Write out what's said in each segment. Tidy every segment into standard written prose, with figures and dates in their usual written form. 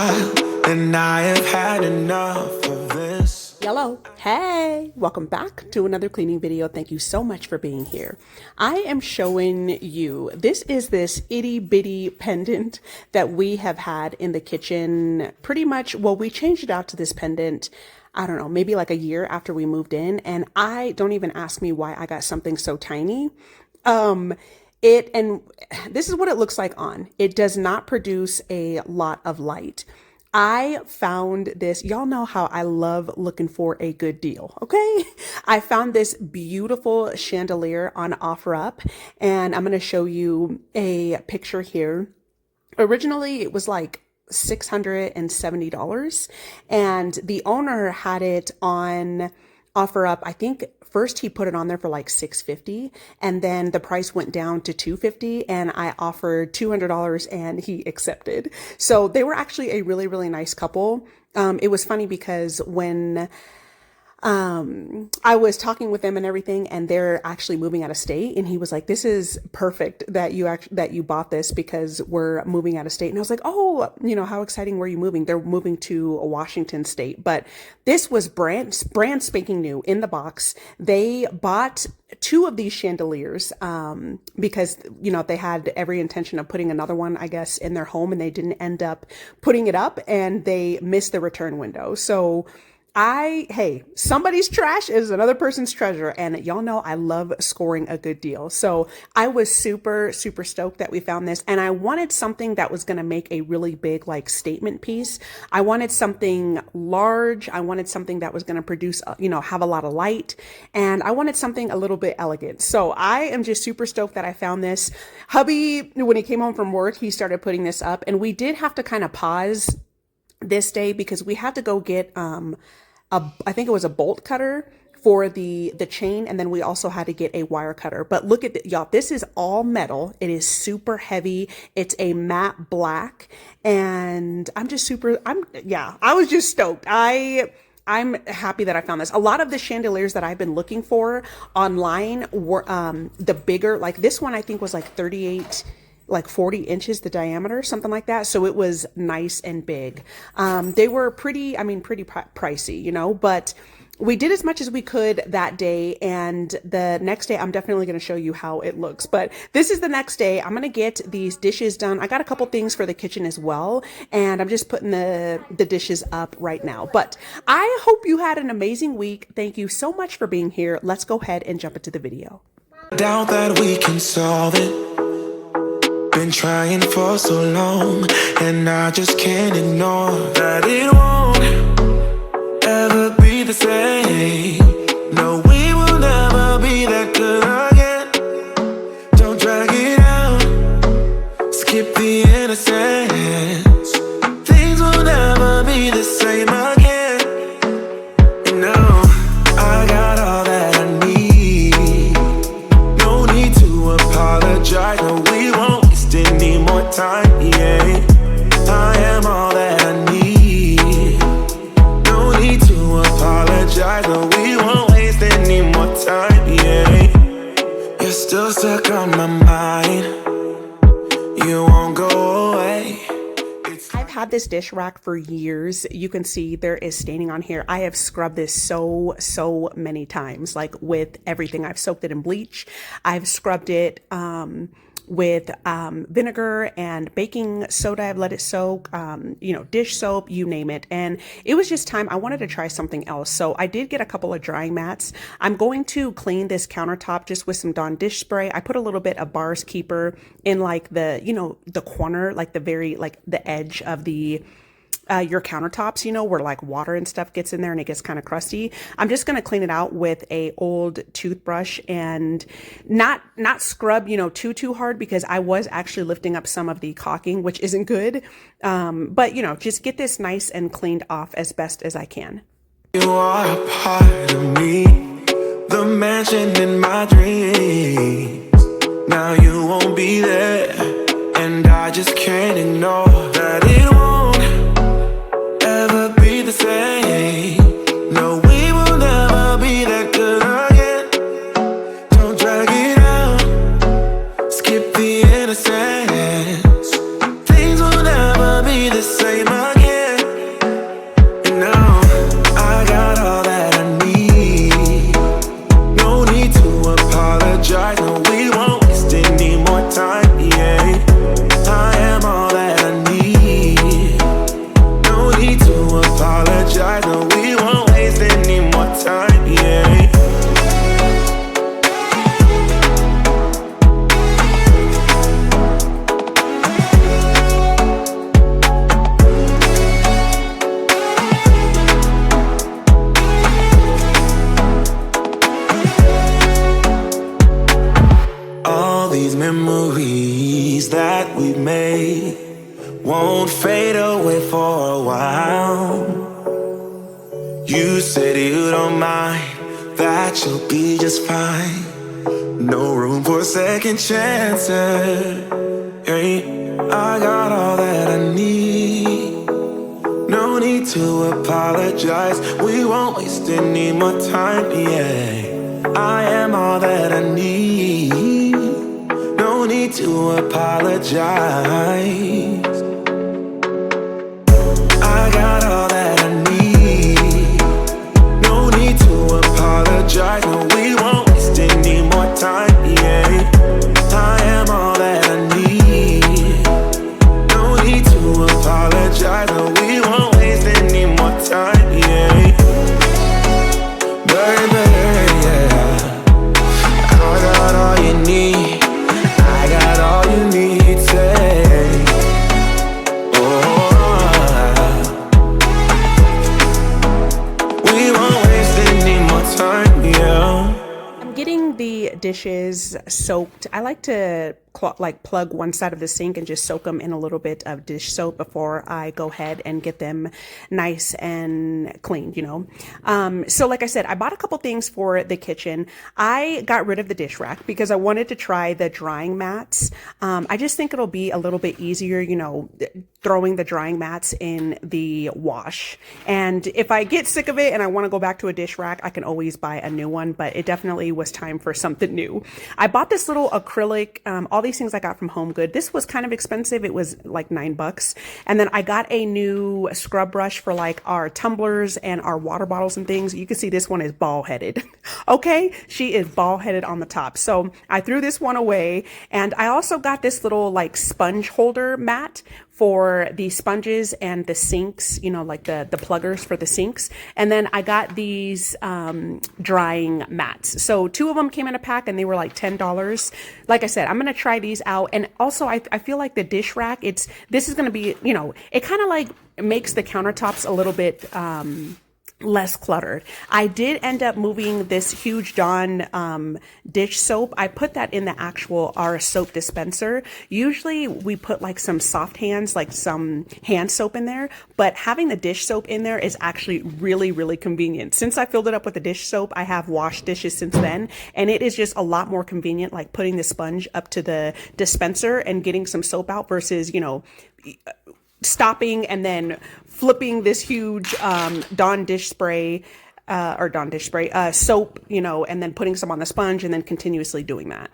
while, and I have had enough of this. Yello, hey, welcome back to another cleaning video. Thank you so much for being here. I am showing you, this itty bitty pendant that we have had in the kitchen pretty much, well, we changed it out to this pendant, I don't know, maybe like a year after we moved in. And don't even ask me why I got something so tiny. And this is what it looks like on. It does not produce a lot of light. I found this, y'all know how I love looking for a good deal, okay? I found this beautiful chandelier on OfferUp, and I'm gonna show you a picture here. Originally, it was like $670, and the owner had it on OfferUp. I think first he put it on there for like $650, and then the price went down to $250, and I offered $200 and he accepted. So they were actually a really, really nice couple. It was funny because when I was talking with them and everything, and they're actually moving out of state, and he was like, this is perfect that you bought this because we're moving out of state. And I was like, oh, how exciting were you moving? They're moving to Washington state, but this was brand spanking new in the box. They bought two of these chandeliers, because, they had every intention of putting another one, I guess, in their home, and they didn't end up putting it up, and they missed the return window. So hey, somebody's trash is another person's treasure. And y'all know I love scoring a good deal. So I was super, super stoked that we found this. And I wanted something that was going to make a really big, like, statement piece. I wanted something large. I wanted something that was going to produce, have a lot of light. And I wanted something a little bit elegant. So I am just super stoked that I found this. Hubby, when he came home from work, he started putting this up. And we did have to kind of pause this day because we had to go get, I think it was a bolt cutter for the chain, and then we also had to get a wire cutter. But look at y'all, this is all metal. It is super heavy. It's a matte black, and I was just stoked. I'm happy that I found this. A lot of the chandeliers that I've been looking for online were the bigger, like this one I think was like 40 inches, the diameter, something like that. So it was nice and big. They were pretty pricey, but we did as much as we could that day. And the next day, I'm definitely going to show you how it looks. But this is the next day. I'm going to get these dishes done. I got a couple things for the kitchen as well, and I'm just putting the dishes up right now. But I hope you had an amazing week. Thank you so much for being here. Let's go ahead and jump into the video. Doubt that we can solve it. Been trying for so long, and I just can't ignore that it won't ever be the same. No, we will never be that good again. Don't drag it out, skip the innocence. Things will never be the same again. I got all that I need. No need to apologize. No, we won't need more time, yeah. I am all that I need. No need to apologize, no, we won't waste any more time, yeah. You're still stuck on my mind. You won't go away. I've had this dish rack for years. You can see there is staining on here. I have scrubbed this so many times, like with everything. I've soaked it in bleach. I've scrubbed it, with vinegar and baking soda. I've let it soak, dish soap, you name it. And it was just time. I wanted to try something else. So I did get a couple of drying mats. I'm going to clean this countertop just with some Dawn dish spray. I put a little bit of Bars Keeper in like the corner, like the edge of the your countertops, where like water and stuff gets in there and it gets kind of crusty. I'm just going to clean it out with a old toothbrush and not scrub, too hard, because I was actually lifting up some of the caulking, which isn't good. But just get this nice and cleaned off as best as I can. You are a part of me, the mansion in my dreams. Now you won't be there, and I just can't ignore that it won't ever be the same. No, we will never be that good again. Don't drag it out, skip the innocence. Things will never be the same again. while. You said you don't mind, that you'll be just fine. No room for second chances. Hey, I got all that I need. No need to apologize. We won't waste any more time, yeah. I am all that I need. No need to apologize. I got all that I need. No need to apologize. No, we won't waste any more time, yeah. I am all that I need. No need to apologize. No, we won't waste any more time, yeah. Baby, yeah. I got all you need. I got all you need, say. Oh, we won't waste any more time, yeah. I'm getting the dishes soaked. I like to plug one side of the sink and just soak them in a little bit of dish soap before I go ahead and get them nice and clean, you know. So like I said, I bought a couple things for the kitchen. I got rid of the dish rack because I wanted to try the drying mats. I just think it'll be a little bit easier, you know, throwing the drying mats in the wash. And if I get sick of it and I want to go back to a dish rack, I can always buy a new one, but it definitely was time for something new. I bought this little acrylic, all these things I got from Home Good. This was kind of expensive. It was like $9. And then I got a new scrub brush for like our tumblers and our water bottles and things. You can see this one is ball headed. Okay. She is ball headed on the top. So I threw this one away. And I also got this little like sponge holder mat for the sponges and the sinks, you know, like the pluggers for the sinks. And then I got these drying mats. So 2 of them came in a pack and they were like $10. Like I said, I'm going to try these out. And also I feel like the dish rack, this is going to be, you know, it kind of like makes the countertops a little bit, less cluttered. I did end up moving this huge Dawn dish soap. I put that in the actual our soap dispenser. Usually we put like some soft hands, like some hand soap in there, but having the dish soap in there is actually really, really convenient. Since I filled it up with the dish soap, I have washed dishes since then, and it is just a lot more convenient, like putting the sponge up to the dispenser and getting some soap out versus, you know, stopping and then flipping this huge Dawn dish spray soap, you know, and then putting some on the sponge and then continuously doing that.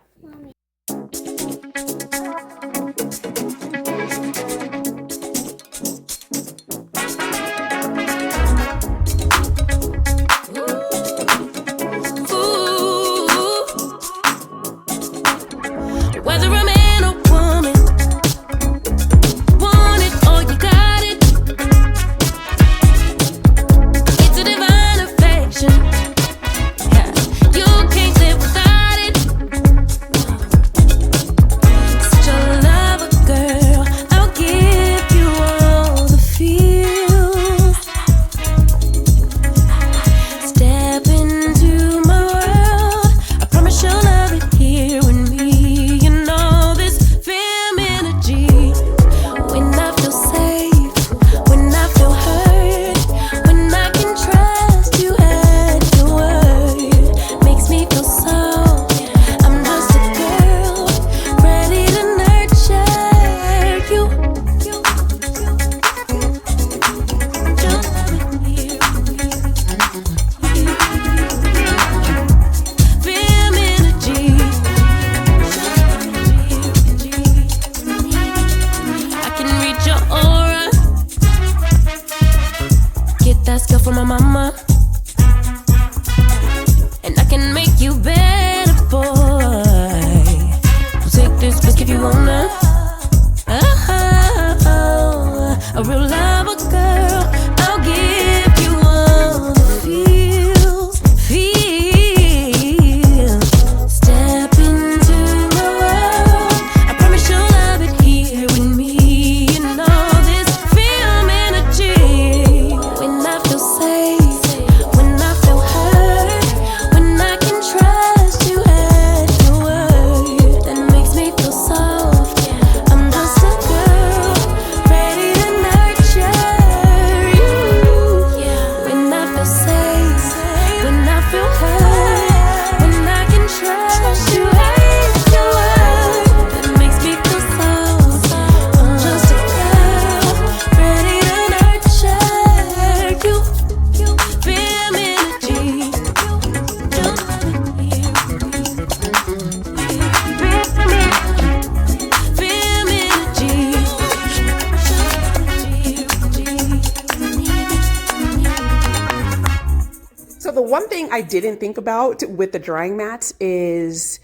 one thing I didn't think about with the drying mats is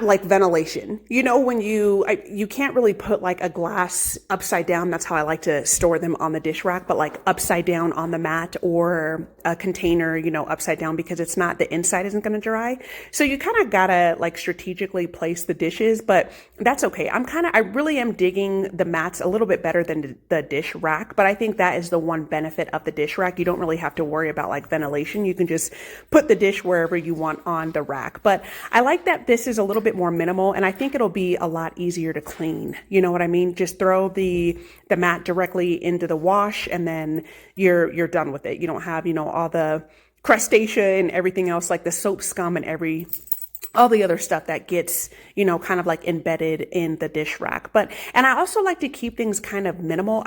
like ventilation. You know, when you can't really put like a glass upside down. That's how I like to store them on the dish rack, but like upside down on the mat, or a container, you know, upside down, because it's not, the inside isn't going to dry. So you kind of gotta like strategically place the dishes, but that's okay. I really am digging the mats a little bit better than the dish rack, but I think that is the one benefit of the dish rack. You don't really have to worry about like ventilation. You can just put the dish wherever you want on the rack. But I like that this is a little bit more minimal, and I think it'll be a lot easier to clean. You know what I mean? Just throw the mat directly into the wash, and then you're done with it. You don't have, you know, all the crustation and everything else, like the soap scum and all the other stuff that gets, you know, kind of like embedded in the dish rack. And I also like to keep things kind of minimal.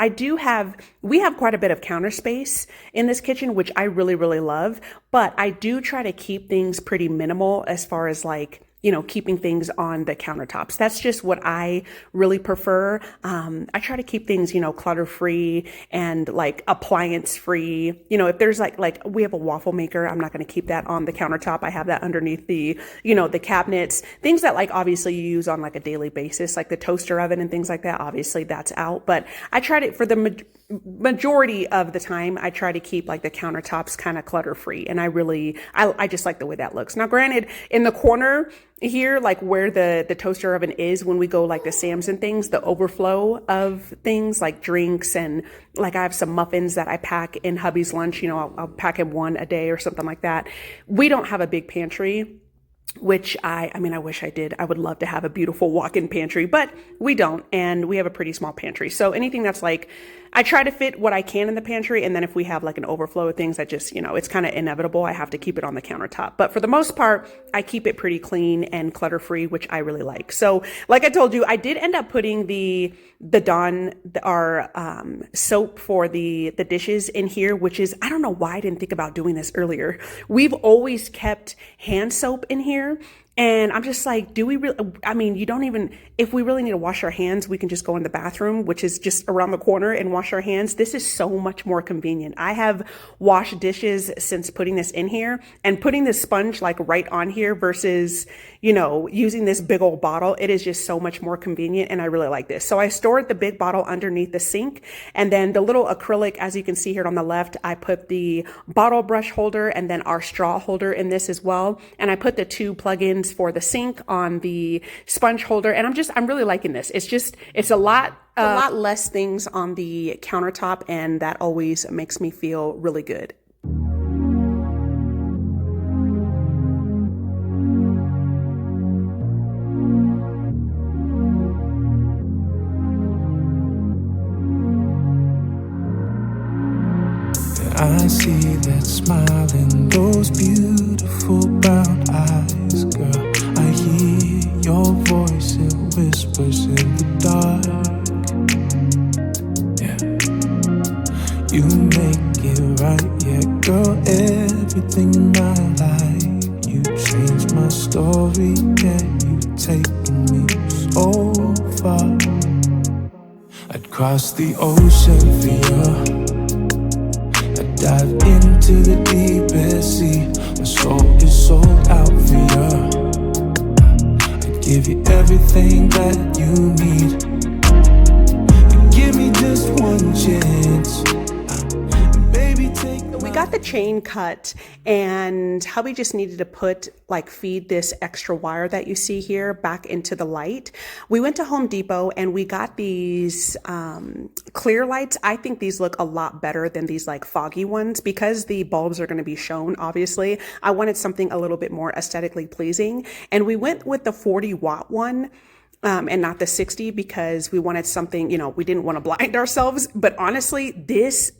We have quite a bit of counter space in this kitchen, which I really, really love, but I do try to keep things pretty minimal as far as like, you know, keeping things on the countertops. That's just what I really prefer. I try to keep things, you know, clutter free and like appliance free. You know, if there's like we have a waffle maker, I'm not going to keep that on the countertop. I have that underneath the, you know, the cabinets, things that like obviously you use on like a daily basis, like the toaster oven and things like that. Obviously that's out, but I try to, for the majority of the time, I try to keep like the countertops kind of clutter free. And I just like the way that looks. Now, granted, in the corner here, like where the toaster oven is, when we go like the Sam's and things, the overflow of things like drinks, and like I have some muffins that I pack in hubby's lunch, you know, I'll pack him one a day or something like that. We don't have a big pantry, which I mean, I wish I did. I would love to have a beautiful walk-in pantry, but we don't. And we have a pretty small pantry. So anything that's like, I try to fit what I can in the pantry. And then if we have like an overflow of things that just, you know, it's kind of inevitable, I have to keep it on the countertop. But for the most part, I keep it pretty clean and clutter free, which I really like. So like I told you, I did end up putting our soap for the dishes in here, which is, I don't know why I didn't think about doing this earlier. We've always kept hand soap in here. And I'm just like, do we really, I mean, you don't even, if we really need to wash our hands, we can just go in the bathroom, which is just around the corner, and wash our hands. This is so much more convenient. I have washed dishes since putting this in here, and putting this sponge like right on here versus, you know, using this big old bottle. It is just so much more convenient, and I really like this. So I stored the big bottle underneath the sink, and then the little acrylic, as you can see here on the left, I put the bottle brush holder and then our straw holder in this as well. And I put the two plugins for the sink on the sponge holder, and I'm really liking this. It's a lot less things on the countertop, and that always makes me feel really good. I see that smile in those beautiful brown eyes, girl. I hear your voice, it whispers in the dark. Yeah, you make it right, yeah, girl. Everything in my life, you changed my story, yeah. You've taken me so far. I'd cross the ocean for you. Dive into the deepest sea. My soul is sold out for you. I'd give you everything that you need. You give me just one chance. Baby, take We got the chain cut, and hubby just needed to feed this extra wire that you see here back into the light. We went to Home Depot and we got these clear lights. I think these look a lot better than these like foggy ones, because the bulbs are going to be shown, obviously. I wanted something a little bit more aesthetically pleasing, and we went with the 40-watt one. And not the 60, because we wanted something, you know, we didn't want to blind ourselves. But honestly, this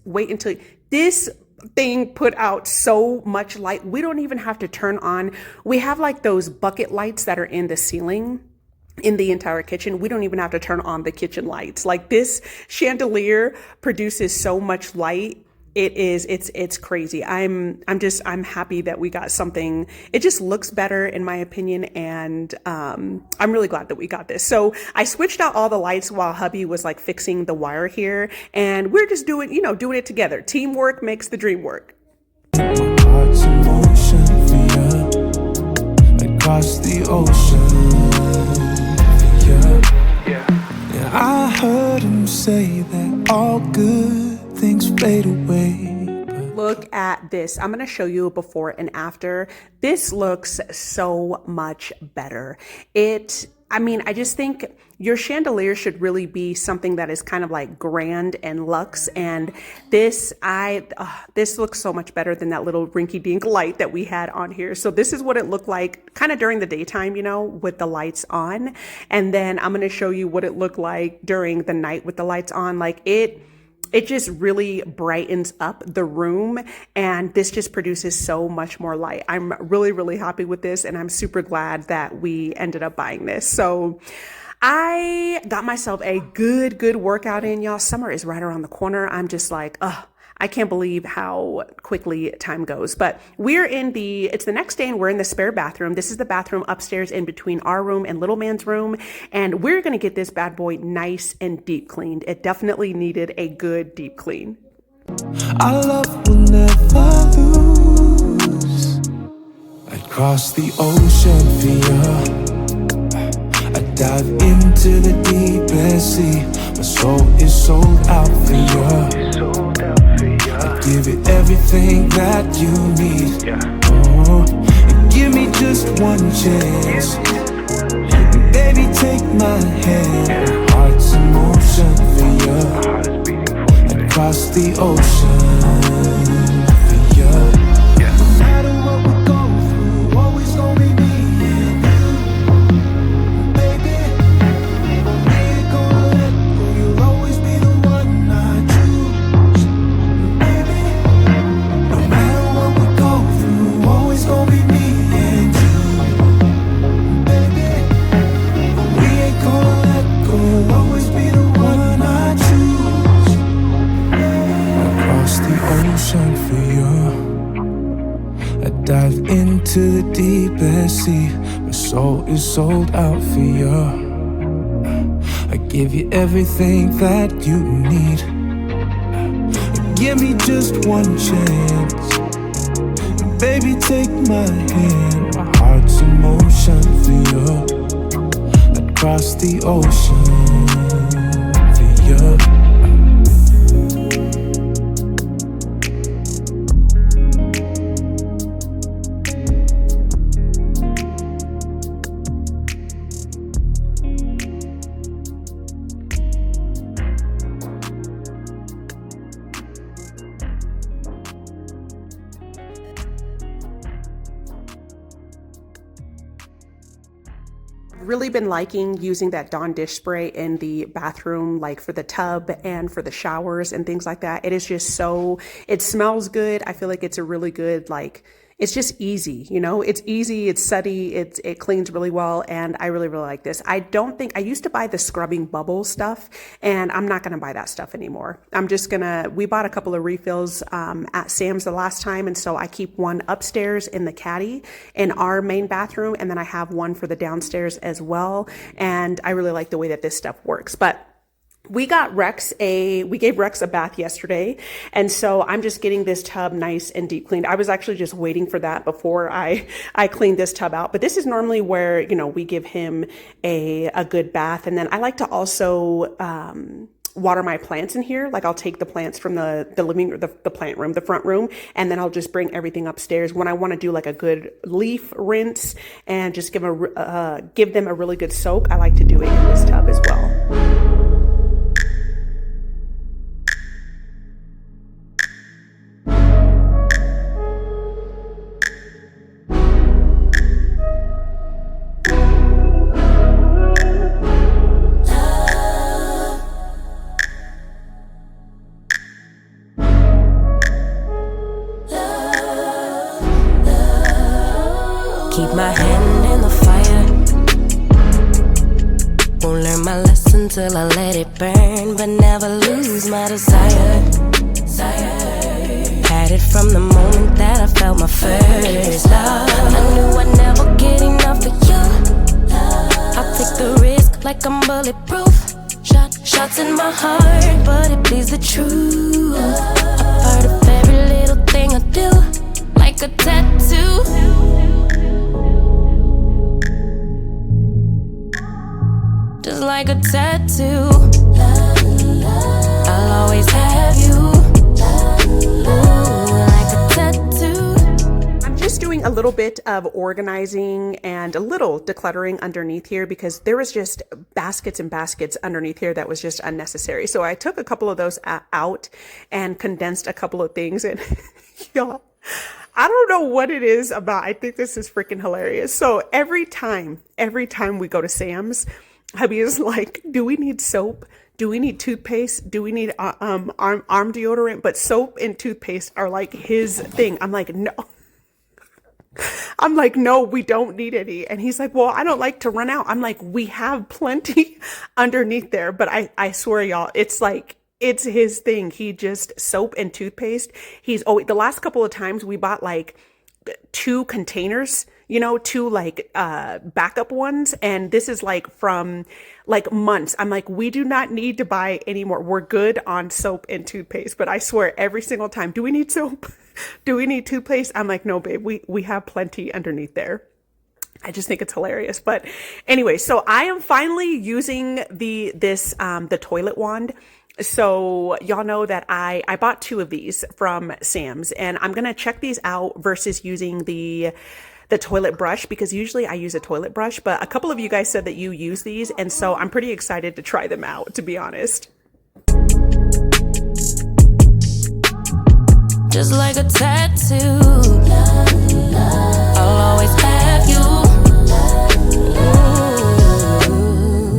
thing put out so much light. We don't even have to turn on. We have like those bucket lights that are in the ceiling in the entire kitchen. We don't even have to turn on the kitchen lights. Like, this chandelier produces so much light. It's crazy. I'm happy that we got something. It just looks better in my opinion. And, I'm really glad that we got this. So I switched out all the lights while hubby was like fixing the wire here, and we're just doing it together. Teamwork makes the dream work. my heart's across the ocean. Yeah, I heard him say that all good things fade away. Look at this. I'm going to show you a before and after. This looks so much better. I just think your chandelier should really be something that is kind of like grand and luxe. And this looks so much better than that little rinky-dink light that we had on here. So this is what it looked like kind of during the daytime, you know, with the lights on. And then I'm going to show you what it looked like during the night with the lights on. Like it just really brightens up the room, and this just produces so much more light. I'm really, really happy with this, and I'm super glad that we ended up buying this. So I got myself a good workout in, y'all. Summer is right around the corner. I'm just like, I can't believe how quickly time goes. But it's the next day and we're in the spare bathroom. This is the bathroom upstairs in between our room and little man's room. And we're gonna get this bad boy nice and deep cleaned. It definitely needed a good deep clean. Our love will never lose. I'd cross the ocean for you. I dive into the deepest sea. My soul is sold out for you. Give it everything that you need. Oh, and give me just one chance. And baby, take my hand. Heart's in motion for you. Across the ocean for you. No matter what we go through, always gonna be me and you. Baby, we ain't gonna let go. You'll always be the one I choose. Gonna be me and you, baby. We ain't gonna let go. Always be the one I choose. Across the ocean for you. I dive into the deepest sea. My soul is sold out for you. I give you everything that you need. Give me just one chance. Baby, take my hand. My heart's in motion for you. Across the ocean for you. Really been liking using that Dawn dish spray in the bathroom, like for the tub and for the showers and things like that. It is just it smells good. I feel like it's a really good, it's just easy, you know, it's easy, it's sudsy, it cleans really well. And I really, really like this. I used to buy the scrubbing bubble stuff, and I'm not going to buy that stuff anymore. We bought a couple of refills at Sam's the last time. And so I keep one upstairs in the caddy in our main bathroom. And then I have one for the downstairs as well. And I really like the way that this stuff works. But we gave Rex a bath yesterday. And so I'm just getting this tub nice and deep cleaned. I was actually just waiting for that before I cleaned this tub out. But this is normally where, you know, we give him a good bath. And then I like to also, water my plants in here. Like I'll take the plants from the living room, the plant room, the front room, and then I'll just bring everything upstairs when I want to do like a good leaf rinse and just give them a really good soak. I like to do it in this tub as well. Keep my hand in the fire. Won't learn my lesson till I let it burn, but never lose my desire. Had it from the moment that I felt my first love. I knew I'd never get enough of you. I'll take the risk like I'm bulletproof. Shots in my heart, but it bleeds the truth. A part of every little thing I do, like a tattoo. like a tattoo. I'll always have you. Ooh, like a tattoo. I'm just doing a little bit of organizing and a little decluttering underneath here because there was just baskets and baskets underneath here that was just unnecessary. So I took a couple of those out and condensed a couple of things. And y'all, I don't know what it is about. I think this is freaking hilarious. So every time we go to Sam's, hubby is like, do we need soap? Do we need toothpaste? Do we need arm deodorant? But soap and toothpaste are like his thing. I'm like, no. I'm like, no, we don't need any. And he's like, well, I don't like to run out. I'm like, we have plenty underneath there. But I swear, y'all, it's like, it's his thing. He just soap and toothpaste. He's always, the last couple of times we bought like 2 containers, you know, 2 like backup ones. And this is like from like months. I'm like, we do not need to buy anymore. We're good on soap and toothpaste. But I swear every single time, do we need soap? Do we need toothpaste? I'm like, no, babe, we have plenty underneath there. I just think it's hilarious. But anyway, so I am finally using the toilet wand. So y'all know that I bought 2 of these from Sam's, and I'm going to check these out versus using the toilet brush, because usually I use a toilet brush, but a couple of you guys said that you use these. And so I'm pretty excited to try them out, to be honest. Just like a tattoo, I'll always have you.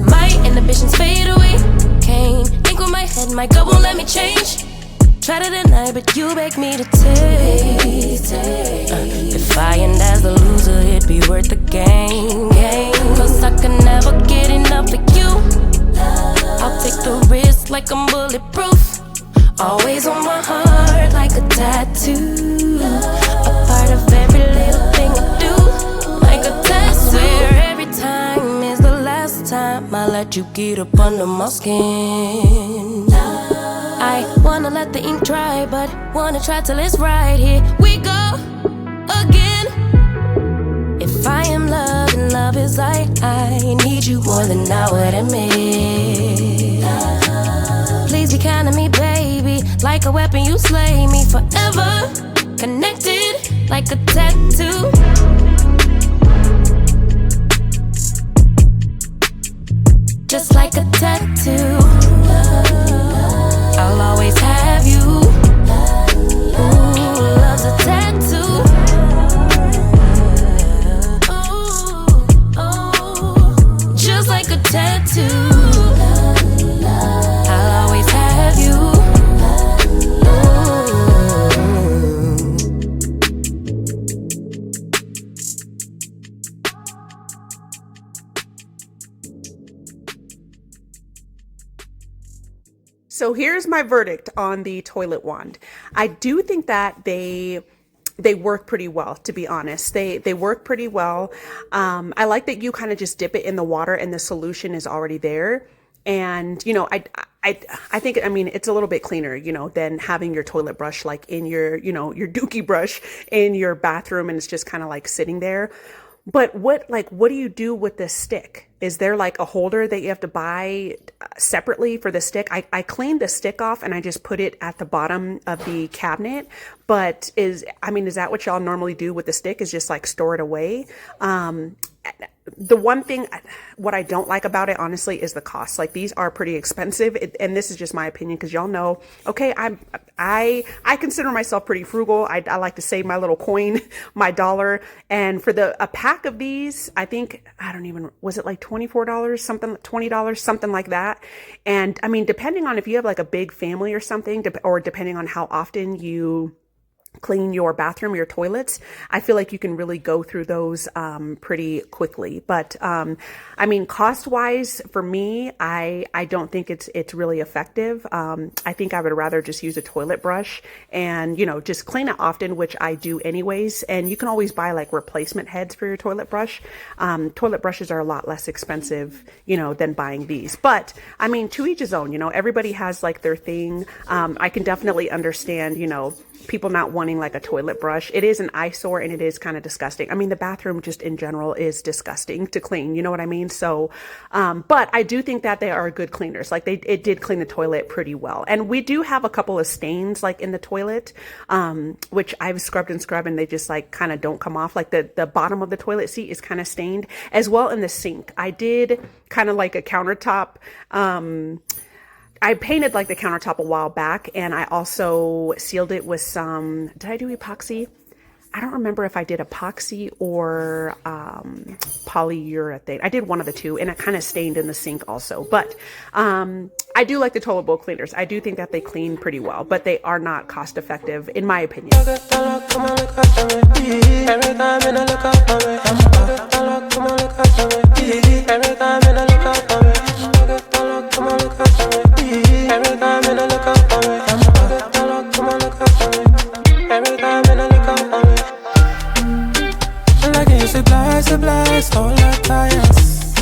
My inhibitions fade away. Can't think with my head, my gut won't let me change. Try to deny, but you beg me to taste. If I end as the loser, it'd be worth the game. Cause I can never get enough of you. I'll take the risk like I'm bulletproof. Always on my heart like a tattoo. A part of every little thing I do, like a tattoo. Swear every time is the last time I let you get up under my skin. I wanna let the ink dry, but wanna try till it's right. Here we go again. If I am love and love is right, I need you more than I would admit. Please be kind to me, baby. Like a weapon, you slay me forever. Connected like a tattoo. Just like a tattoo. I'll always have you. Ooh, love's a tattoo. Oh, just like a tattoo. I'll always have you. So here's my verdict on the toilet wand. I do think that they work pretty well, to be honest. They work pretty well. I like that you kind of just dip it in the water and the solution is already there. And, you know, I think, I mean, it's a little bit cleaner, you know, than having your toilet brush like in your, you know, your dookie brush in your bathroom and it's just kind of like sitting there. But what do you do with this stick? Is there like a holder that you have to buy separately for the stick? I cleaned the stick off and I just put it at the bottom of the cabinet. But is that what y'all normally do with the stick, is just like store it away? The one thing, what I don't like about it, honestly, is the cost. Like, these are pretty expensive, and this is just my opinion, because y'all know, okay, I consider myself pretty frugal. I like to save my little coin, my dollar, and for a pack of these, I think, was it like $24, something, $20, something like that. And I mean, depending on if you have like a big family or something, or depending on how often you clean your bathroom, your toilets, I feel like you can really go through those pretty quickly. But I mean, cost wise, for me, I don't think it's really effective. I think I would rather just use a toilet brush and, you know, just clean it often, which I do anyways. And you can always buy like replacement heads for your toilet brush. Toilet brushes are a lot less expensive, you know, than buying these. But I mean, to each his own, you know, everybody has like their thing. I can definitely understand, you know, people not wanting wanting like a toilet brush. It is an eyesore and it is kind of disgusting. I mean, the bathroom just in general is disgusting to clean. You know what I mean? So, but I do think that they are good cleaners. Like it did clean the toilet pretty well. And we do have a couple of stains like in the toilet, which I've scrubbed and they just like kind of don't come off. Like the bottom of the toilet seat is kind of stained, as well in the sink. I did kind of like a countertop. I painted like the countertop a while back, and I also sealed it with some, did I do epoxy? I don't remember if I did epoxy or polyurethane. I did one of the two, and it kind of stained in the sink also. But I do like the toilet bowl cleaners. I do think that they clean pretty well, but they are not cost effective in my opinion. All our tires.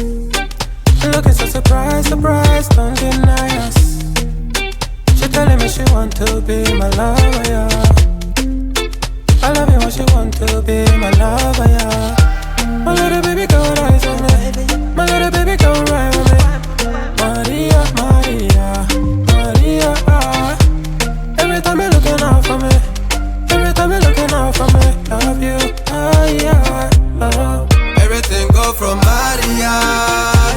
Looking so surprised, don't deny us. She telling me she want to be my lover, yeah. I love it when she want to be my lover, yeah. My little baby go rise on me. My little baby go ride on me. Maria, Maria, Maria, ah. Every time you're looking out for me. Every time you're looking out for me. Love you, ah, yeah, love. Everything go from Maria,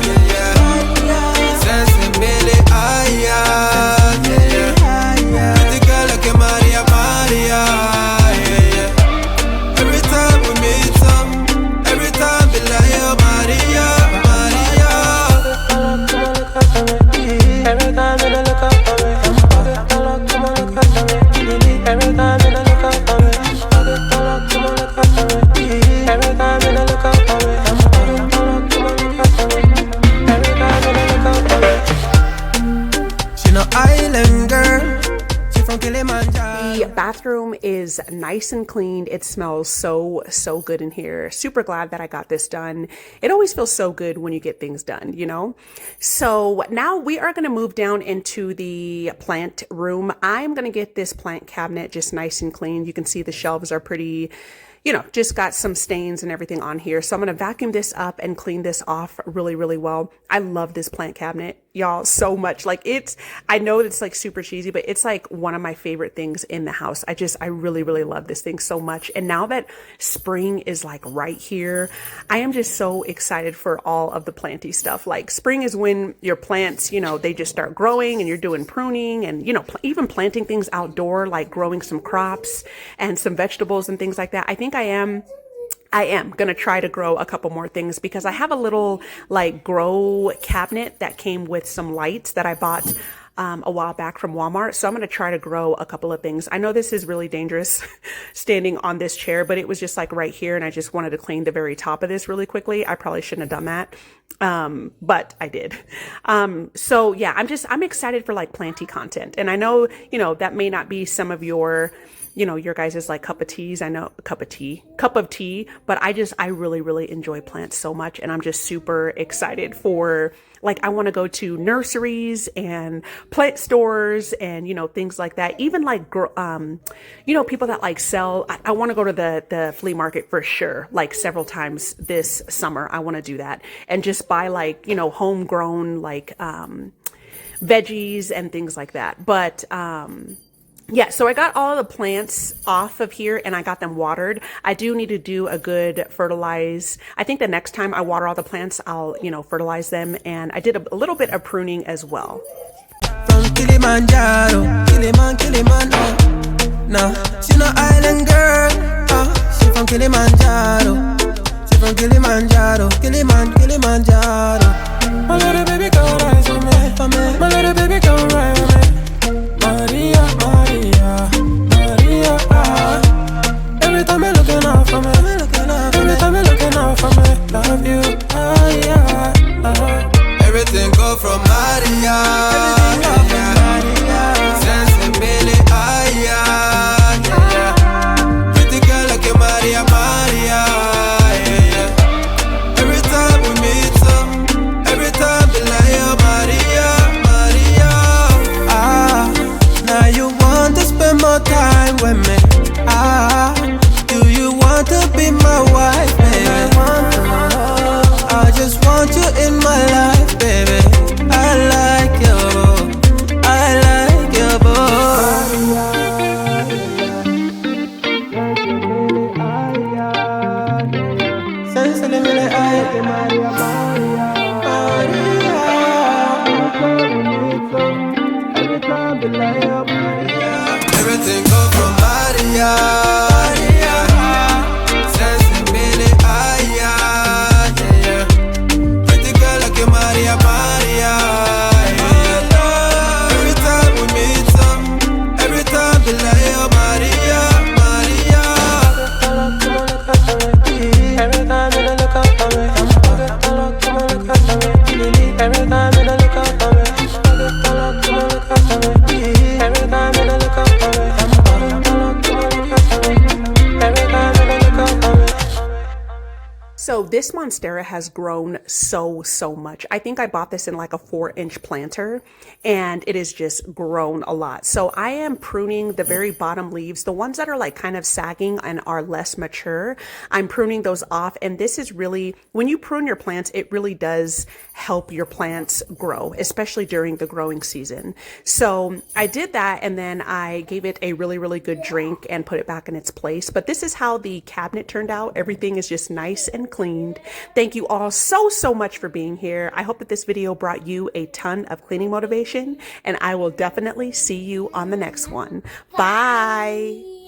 yeah, yeah. Sensibility, ah, yeah, yeah, yeah. Pretty girl like a Maria, Maria, yeah, yeah. Every time we meet up, every time be like, oh, Maria, Maria. Every time you look up for me, come on, look up for me. Every time you look up for me, come on, look up for me. Every time you look up. Island girl, she from Kilimanjaro. The bathroom is nice and cleaned. It smells so good in here. Super glad that I got this done. It always feels so good when you get things done, you know? So now we are going to move down into the plant room. I'm going to get this plant cabinet just nice and clean. You can see the shelves are pretty, you know, just got some stains and everything on here. So I'm going to vacuum this up and clean this off really well. I love this plant cabinet, y'all, so much. Like I know it's like super cheesy, but it's like one of my favorite things in the house. I really love this thing so much. And now that spring is like right here, I am just so excited for all of the planty stuff. Like spring is when your plants, you know, they just start growing and you're doing pruning and, you know, even planting things outdoor, like growing some crops and some vegetables and things like that. I think I am going to try to grow a couple more things because I have a little like grow cabinet that came with some lights that I bought a while back from Walmart. So I'm going to try to grow a couple of things. I know this is really dangerous standing on this chair, but it was just like right here. And I just wanted to clean the very top of this really quickly. I probably shouldn't have done that. But I did. So yeah, I'm excited for like planty content. And I know, you know, that may not be some of your, you know, your guys' like cup of tea, but I really enjoy plants so much. And I'm just super excited for, like, I want to go to nurseries and plant stores and, you know, things like that. Even like, you know, people that like sell, I want to go to the flea market for sure. Like several times this summer, I want to do that and just buy like, you know, homegrown, like, veggies and things like that. But, yeah, so I got all the plants off of here and I got them watered. I do need to do a good fertilize. I think the next time I water all the plants, I'll, you know, fertilize them. And I did a little bit of pruning as well. From Kilimanjaro, no, she no island girl, she from Kilimanjaro. She from Kilimanjaro, Kilimanjaro. My little baby go rise on me, my little baby go rise on me. Maria, Maria, Maria, ah. Every time you're looking out for me, every time you're looking out for me. Love you, ah, yeah, everything go from Maria, yeah. Sensibility, ah, yeah. Pretty girl like a Maria, Maria, yeah. Every time we meet up, every time be like, oh, Maria, Maria, ah. Now you want to spend more time with me, Do you want to be my wife, baby? I just want you in my life, baby. I like you, I like you, everything go from Maria. Sensibility, yeah, yeah. Pretty girl like you, Maria, Maria. Every time we meet up, every time we lay up, Maria, Maria. Every time you look up for me, every time you look up for me, every time you look up for me. So this Monstera has grown so much. I think I bought this in like a 4-inch planter and it has just grown a lot. So I am pruning the very bottom leaves, the ones that are like kind of sagging and are less mature. I'm pruning those off, and this is really, when you prune your plants, it really does help your plants grow, especially during the growing season. So I did that, and then I gave it a really good drink and put it back in its place. But this is how the cabinet turned out. Everything is just nice and cleaned. Thank you all so much for being here. I hope that this video brought you a ton of cleaning motivation, and I will definitely see you on the next one. Bye.